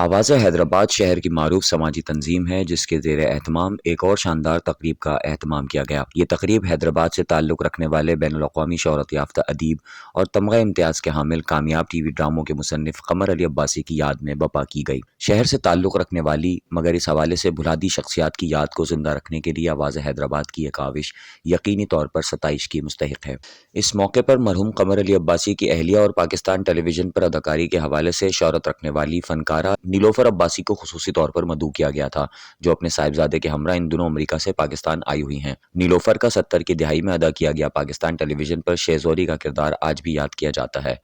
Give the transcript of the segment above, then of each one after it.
آواز حیدرآباد شہر کی معروف سماجی تنظیم ہے جس کے زیر اہتمام ایک اور شاندار تقریب کا اہتمام کیا گیا۔ یہ تقریب حیدرآباد سے تعلق رکھنے والے بین الاقوامی شہرت یافتہ ادیب اور تمغہ امتیاز کے حامل کامیاب ٹی وی ڈراموں کے مصنف قمر علی عباسی کی یاد میں برپا کی گئی۔ شہر سے تعلق رکھنے والی مگر اس حوالے سے بھلادی شخصیات کی یاد کو زندہ رکھنے کے لیے آواز حیدرآباد کی یہ کاوش یقینی طور پر ستائش کی مستحق ہے۔ اس موقع پر مرحوم قمر علی عباسی کی اہلیہ اور پاکستان ٹیلی ویژن پر اداکاری کے حوالے سے شہرت رکھنے والی فنکارہ نیلوفر عباسی کو خصوصی طور پر مدعو کیا گیا تھا، جو اپنے صاحبزادے کے ہمراہ ان دنوں امریکہ سے پاکستان آئی ہوئی ہیں۔ نیلوفر کا 70 کی دہائی میں ادا کیا گیا پاکستان ٹیلی ویژن پر شہزوری کا کردار آج بھی یاد کیا جاتا ہے۔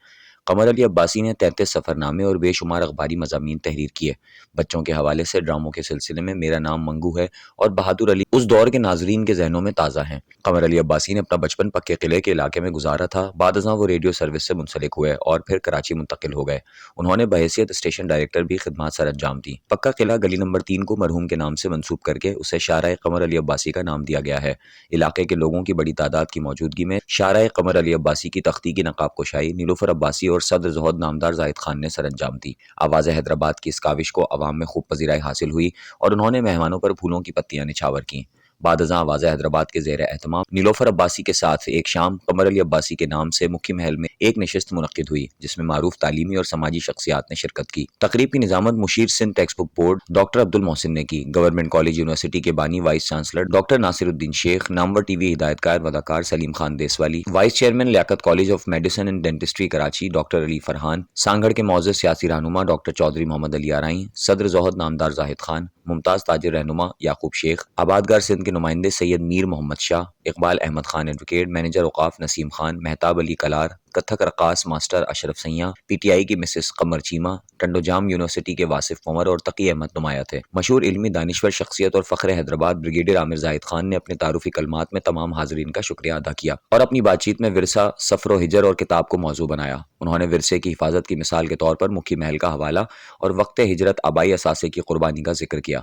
قمر علی عباسی نے 33 سفر نامے اور بے شمار اخباری مضامین تحریر کیے۔ بچوں کے حوالے سے ڈراموں کے سلسلے میں میرا نام منگو ہے اور بہادر علی اس دور کے ناظرین کے ذہنوں میں تازہ ہیں۔ قمر علی عباسی نے اپنا بچپن پکے قلعے کے علاقے میں گزارا تھا۔ بعد ازاں وہ ریڈیو سروس سے منسلک ہوئے اور پھر کراچی منتقل ہو گئے۔ انہوں نے بحیثیت اسٹیشن ڈائریکٹر بھی خدمات سر انجام دی۔ پکا قلعہ گلی نمبر 3 کو مرحوم کے نام سے منسوب کر کے اسے شارع قمر علی عباسی کا نام دیا گیا ہے۔ علاقے کے لوگوں کی بڑی تعداد کی موجودگی میں شارع قمر علی عباسی کی تختی کی نقاب کشائی نیلوفر عباسی اور صدر زہد نامدار زاہد خان نے سر انجام دی۔ آواز حیدرآباد کی اس کاوش کو عوام میں خوب پذیرائی حاصل ہوئی اور انہوں نے مہمانوں پر پھولوں کی پتیاں نچھاور کیں۔ بعد ازاں آواز حیدرآباد کے زیر اہتمام نیلوفر عباسی کے ساتھ ایک شام قمر علی عباسی کے نام سے مکھی محل میں ایک نشست منعقد ہوئی جس میں معروف تعلیمی اور سماجی شخصیات نے شرکت کی۔ تقریب کی نظامت مشیر Sindh text book board doctor عبد المحسن نے کی۔ گورنمنٹ کالج یونیورسٹی کے بانی وائس چانسلر ڈاکٹر ناصر الدین شیخ، نامور ٹی وی ہدایت کار و اداکار Saleem Khan Deswali, vice chairman Liaquat college of medicine and dentistry Karachi doctor Ali Farhan, Sanghar کے معزز سیاسی رہنما ڈاکٹر چودھری محمد علی آرائیں، صدر زہد نامدار زاہد خان، ممتاز تاجر رہنما یعقوب شیخ، آبادگار سندھ کے نمائندے سید میر محمد شاہ، اقبال احمد خان ایڈوکیٹ، مینیجر اوقاف نسیم خان، مہتاب علی کلار، کتھک رقاص master Ashraf Siyan, P T I کی مسز قمر چیمہ، ٹنڈو جام یونیورسٹی کے واصف عمر اور تقی احمد نمایاں تھے۔ مشہور علمی دانشور شخصیت اور فخر حیدرآباد بریگیڈیئر عامر زاہد خان نے اپنے تعارفی کلمات میں تمام حاضرین کا شکریہ ادا کیا اور اپنی بات چیت میں ورثہ، سفر و ہجر اور کتاب کو موضوع بنایا۔ انہوں نے ورثے کی حفاظت کی مثال کے طور پر مکھی محل کا حوالہ اور وقت ہجرت آبائی اثاثے کی قربانی کا ذکر کیا۔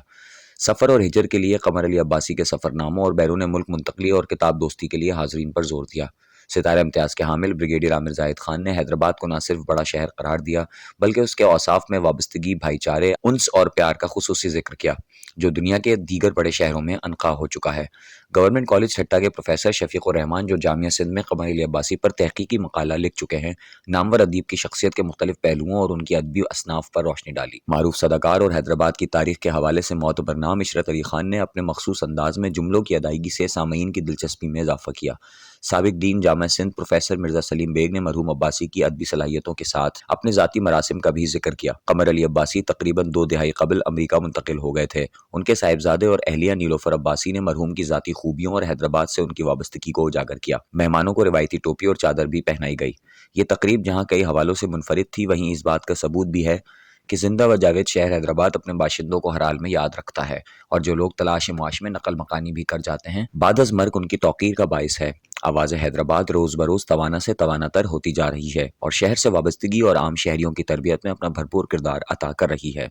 سفر اور ہجر کے لیے قمر علی عباسی کے سفر ناموں اور بیرون ملک منتقلی اور کتاب دوستی کے لیے حاضرین پر زور دیا۔ ستارہ امتیاز کے حامل بریگیڈیئر عامر زاہد خان نے حیدرآباد کو نہ صرف بڑا شہر قرار دیا بلکہ اس کے اوصاف میں وابستگی، بھائی چارے، انس اور پیار کا خصوصی ذکر کیا جو دنیا کے دیگر بڑے شہروں میں انقا ہو چکا ہے۔ گورنمنٹ کالج ٹھٹہ کے پروفیسر شفیق الرحمان جو جامعہ سندھ میں قمر علی عباسی پر تحقیقی مقالہ لکھ چکے ہیں، نامور ادیب کی شخصیت کے مختلف پہلوؤں اور ان کی ادبی اصناف پر روشنی ڈالی۔ معروف صداکار اور حیدرآباد کی تاریخ کے حوالے سے معتبر نام عشرت علی خان نے اپنے مخصوص انداز میں جملوں کی ادائیگی سے سامعین کی دلچسپی میں اضافہ کیا۔ سابق ڈین جامعہ سندھ پروفیسر مرزا سلیم بیگ نے مرحوم عباسی کی ادبی صلاحیتوں کے ساتھ اپنے ذاتی مراسم کا بھی ذکر کیا۔ قمر علی عباسی تقریباً 2 دہائی قبل امریکہ منتقل ہو گئے تھے۔ ان کے صاحبزادے اور اہلیہ نیلوفر عباسی نے مرحوم کی ذاتی خوبیوں اور حیدرآباد سے ان کی وابستگی کو اجاگر کیا۔ مہمانوں کو روایتی ٹوپی اور چادر بھی پہنائی گئی۔ یہ تقریب جہاں کئی حوالوں سے منفرد تھی وہیں اس بات کا ثبوت بھی ہے کہ زندہ و جاوید شہر حیدرآباد اپنے باشندوں کو ہر حال میں یاد رکھتا ہے اور جو لوگ تلاش معاش میں نقل مکانی بھی کر جاتے ہیں بعد از مرگ ان کی توقیر کا باعث ہے۔ آواز حیدرآباد روز بروز توانا سے توانا تر ہوتی جا رہی ہے اور شہر سے وابستگی اور عام شہریوں کی تربیت میں اپنا بھرپور کردار عطا کر رہی ہے۔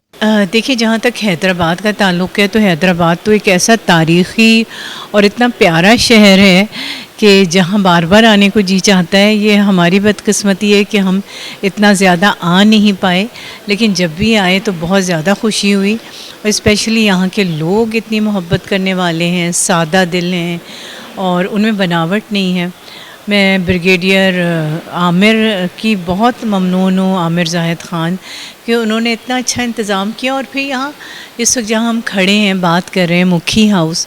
دیکھیے، جہاں تک حیدرآباد کا تعلق ہے تو حیدرآباد تو ایک ایسا تاریخی اور اتنا پیارا شہر ہے کہ جہاں بار بار آنے کو جی چاہتا ہے۔ یہ ہماری بدقسمتی ہے کہ ہم اتنا زیادہ آ نہیں پائے، لیکن جب بھی آئے تو بہت زیادہ خوشی ہوئی، اور اسپیشلی یہاں کے لوگ اتنی محبت کرنے والے ہیں، سادہ دل ہیں اور ان میں بناوٹ نہیں ہے۔ میں بریگیڈیئر عامر کی بہت ممنون ہوں، عامر زاہد خان، کہ انہوں نے اتنا اچھا انتظام کیا۔ اور پھر یہاں اس وقت جہاں ہم کھڑے ہیں بات کر رہے ہیں، مکھی ہاؤس،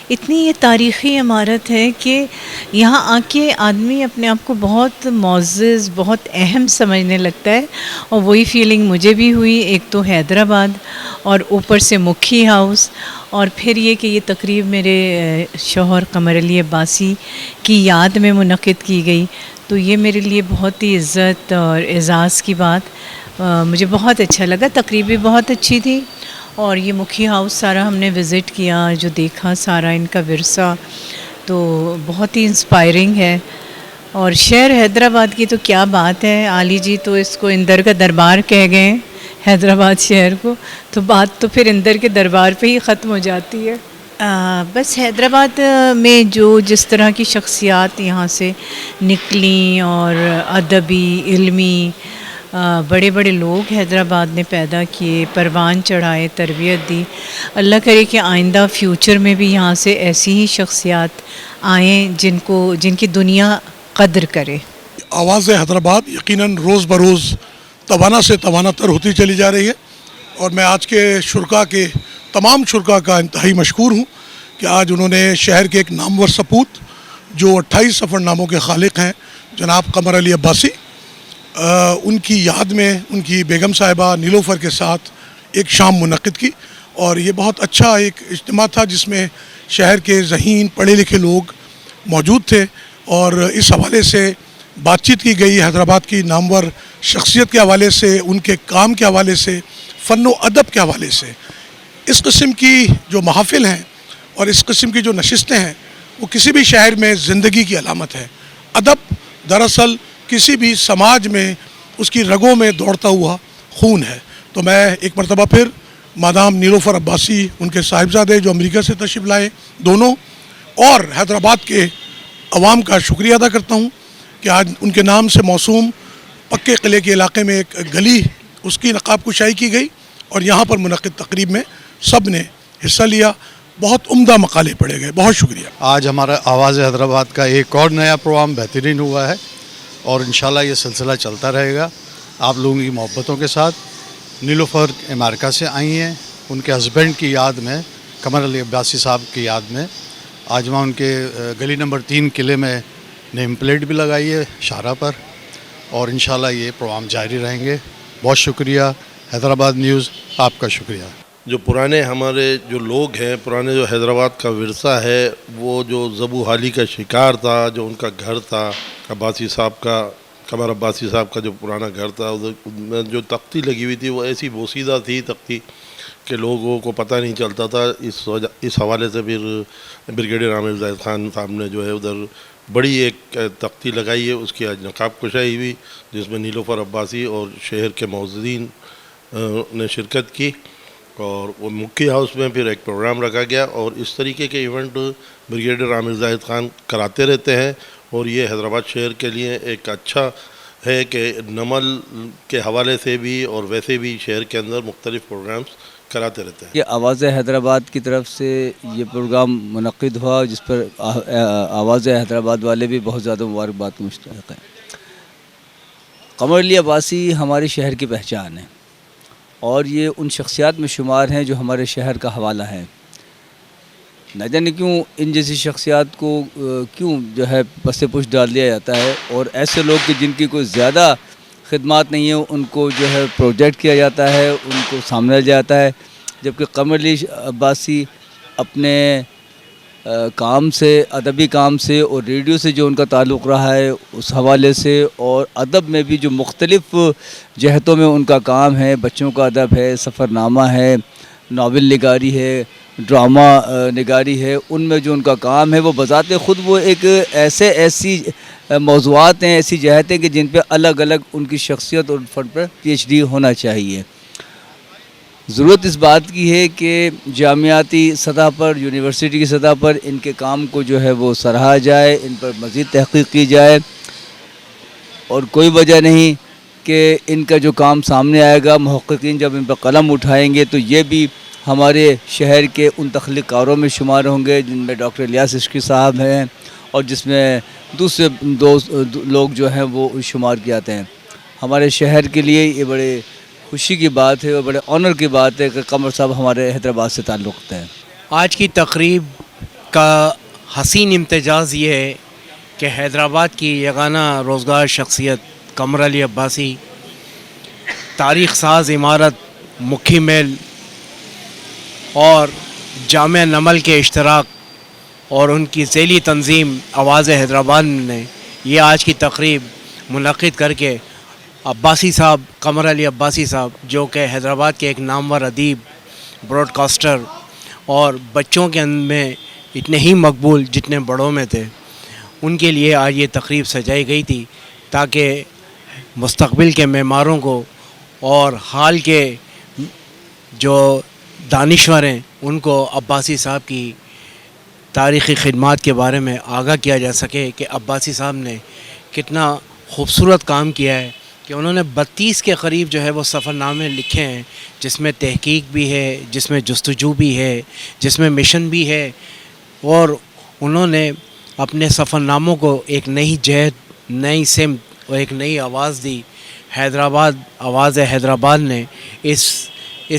اتنی یہ تاریخی عمارت ہے کہ یہاں آ کے آدمی اپنے آپ کو بہت معزز، بہت اہم سمجھنے لگتا ہے، اور وہی فیلنگ مجھے بھی ہوئی۔ ایک تو حیدرآباد اور اوپر سے مکھی ہاؤس، اور پھر یہ کہ یہ تقریب میرے شوہر قمر علی عباسی کی یاد میں منعقد کی گئی، تو یہ میرے لیے بہت ہی عزت اور اعزاز کی بات، مجھے بہت اچھا لگا۔ تقریب بھی بہت اچھی تھی، اور یہ مکھی ہاؤس سارا ہم نے وزٹ کیا، جو دیکھا سارا ان کا ورثہ تو بہت ہی انسپائرنگ ہے۔ اور شہر حیدرآباد کی تو کیا بات ہے، عالی جی تو اس کو اندر کا دربار کہہ گئے ہیں حیدرآباد شہر کو، تو بات تو پھر اندر کے دربار پہ ہی ختم ہو جاتی ہے۔ بس حیدرآباد میں جو جس طرح کی شخصیات یہاں سے نکلیں، اور ادبی، علمی بڑے بڑے لوگ حیدرآباد نے پیدا کیے، پروان چڑھائے، تربیت دی. اللہ کرے کہ آئندہ فیوچر میں بھی یہاں سے ایسی ہی شخصیات آئیں جن کی دنیا قدر کرے. آواز حیدرآباد یقیناً روز بروز توانا سے توانا تر ہوتی چلی جا رہی ہے، اور میں آج کے شرکا کے تمام شرکا کا انتہائی مشکور ہوں کہ آج انہوں نے شہر کے ایک نامور سپوت جو 28 سفر ناموں کے خالق ہیں جناب قمر علی عباسی، ان کی یاد میں ان کی بیگم صاحبہ نیلوفر کے ساتھ ایک شام منعقد کی، اور یہ بہت اچھا ایک اجتماع تھا جس میں شہر کے ذہین پڑھے لکھے لوگ موجود تھے، اور اس حوالے سے بات چیت کی گئی حیدرآباد کی نامور شخصیت کے حوالے سے، ان کے کام کے حوالے سے، فن و ادب کے حوالے سے. اس قسم کی جو محافل ہیں اور اس قسم کی جو نشستیں ہیں وہ کسی بھی شہر میں زندگی کی علامت ہے. ادب دراصل کسی بھی سماج میں اس کی رگوں میں دوڑتا ہوا خون ہے. تو میں ایک مرتبہ پھر مادام نیلوفر عباسی، ان کے صاحبزادے جو امریکہ سے تشریف لائے دونوں، اور حیدرآباد کے عوام کا شکریہ ادا کرتا ہوں کہ آج ان کے نام سے موسوم پکے قلعے کے علاقے میں ایک گلی اس کی نقاب کشائی کی گئی، اور یہاں پر منعقد تقریب میں سب نے حصہ لیا. بہت عمدہ مقالے پڑھے گئے. بہت شکریہ. آج ہمارا آواز حیدرآباد کا ایک اور نیا پروگرام بہترین ہوا ہے، اور انشاءاللہ یہ سلسلہ چلتا رہے گا آپ لوگوں کی محبتوں کے ساتھ. نیلوفر امریکہ سے آئی ہیں، ان کے ہسبینڈ کی یاد میں، قمر علی عباسی صاحب کی یاد میں آج وہاں ان کے گلی نمبر 3 قلعے میں نیم پلیٹ بھی لگائی ہے شاہراہ پر، اور انشاءاللہ یہ پروگرام جاری رہیں گے. بہت شکریہ. حیدرآباد نیوز آپ کا شکریہ. جو پرانے ہمارے جو لوگ ہیں، پرانے جو حیدرآباد کا ورثہ ہے، وہ جو زبو حالی کا شکار تھا، جو ان کا گھر تھا عباسی صاحب کا، قمر عباسی صاحب کا جو پرانا گھر تھا، ادھر میں جو تختی لگی ہوئی تھی وہ ایسی بوسیدہ تھی تختی کہ لوگوں کو پتہ نہیں چلتا تھا. اس حوالے سے پھر بریگیڈیئر عامر زاہد خان صاحب نے جو ہے ادھر بڑی ایک تختی لگائی ہے، اس کی آج نقاب کشائی ہوئی جس میں نیلوفر عباسی اور شہر کے معززین نے شرکت کی، اور وہ مکی ہاؤس میں پھر ایک پروگرام رکھا گیا. اور اس طریقے کے ایونٹ بریگیڈیئر عامر زاہد خان کراتے رہتے ہیں، اور یہ حیدرآباد شہر کے لیے ایک اچھا ہے کہ نمل کے حوالے سے بھی اور ویسے بھی شہر کے اندر مختلف پروگرامز کراتے رہتے ہیں. یہ آواز حیدرآباد کی طرف سے یہ پروگرام منعقد ہوا جس پر آواز حیدرآباد والے بھی بہت زیادہ مبارکباد کو مستحق ہیں. قمر علی عباسی ہمارے شہر کی پہچان ہے، اور یہ ان شخصیات میں شمار ہیں جو ہمارے شہر کا حوالہ ہیں. نہ جانے کیوں ان جیسی شخصیات کو کیوں جو ہے پس پش ڈال دیا جاتا ہے، اور ایسے لوگ کہ جن کی کوئی زیادہ خدمات نہیں ہیں ان کو جو ہے پروجیکٹ کیا جاتا ہے، ان کو سامنے لیا جاتا ہے. جبکہ قمر علی عباسی اپنے کام سے، ادبی کام سے اور ریڈیو سے جو ان کا تعلق رہا ہے اس حوالے سے، اور ادب میں بھی جو مختلف جہتوں میں ان کا کام ہے، بچوں کا ادب ہے، سفر نامہ ہے، ناول نگاری ہے، ڈرامہ نگاری ہے، ان میں جو ان کا کام ہے وہ بذات خود وہ ایک ایسی موضوعات ہیں، ایسی جہتیں کہ جن پہ الگ الگ ان کی شخصیت اور فن پر PhD ہونا چاہیے. ضرورت اس بات کی ہے کہ جامعاتی سطح پر، یونیورسٹی کی سطح پر ان کے کام کو جو ہے وہ سراہا جائے، ان پر مزید تحقیق کی جائے، اور کوئی وجہ نہیں کہ ان کا جو کام سامنے آئے گا، محققین جب ان پر قلم اٹھائیں گے تو یہ بھی ہمارے شہر کے ان تخلیق کاروں میں شمار ہوں گے جن میں ڈاکٹر الیاس عشقی صاحب ہیں، اور جس میں دوسرے لوگ جو ہیں وہ شمار کیے جاتے ہیں. ہمارے شہر کے لیے یہ بڑے خوشی کی بات ہے اور بڑے آنر کی بات ہے کہ قمر صاحب ہمارے حیدرآباد سے تعلق رکھتے ہیں. آج کی تقریب کا حسین امتزاج یہ ہے کہ حیدرآباد کی یگانہ روزگار شخصیت قمر علی عباسی، تاریخ ساز عمارت مکھی محل اور جامعہ نمل کے اشتراک اور ان کی ذیلی تنظیم آواز حیدرآباد نے یہ آج کی تقریب منعقد کر کے عباسی صاحب، قمر علی عباسی صاحب جو کہ حیدرآباد کے ایک نامور ادیب، براڈ کاسٹر اور بچوں کے میں اتنے ہی مقبول جتنے بڑوں میں تھے، ان کے لیے آج یہ تقریب سجائی گئی تھی تاکہ مستقبل کے معماروں کو اور حال کے جو دانشور ہیں ان کو عباسی صاحب کی تاریخی خدمات کے بارے میں آگاہ کیا جا سکے کہ عباسی صاحب نے کتنا خوبصورت کام کیا ہے کہ انہوں نے 32 کے قریب جو ہے وہ سفر نامے لکھے ہیں، جس میں تحقیق بھی ہے، جس میں جستجو بھی ہے، جس میں مشن بھی ہے، اور انہوں نے اپنے سفر ناموں کو ایک نئی جہت، نئی سمت اور ایک نئی آواز دی۔ حیدرآباد، آواز حیدرآباد نے اس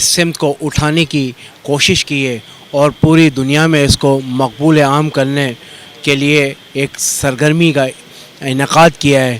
سمت کو اٹھانے کی کوشش کی ہے اور پوری دنیا میں اس کو مقبول عام کرنے کے لیے ایک سرگرمی کا انعقاد کیا ہے۔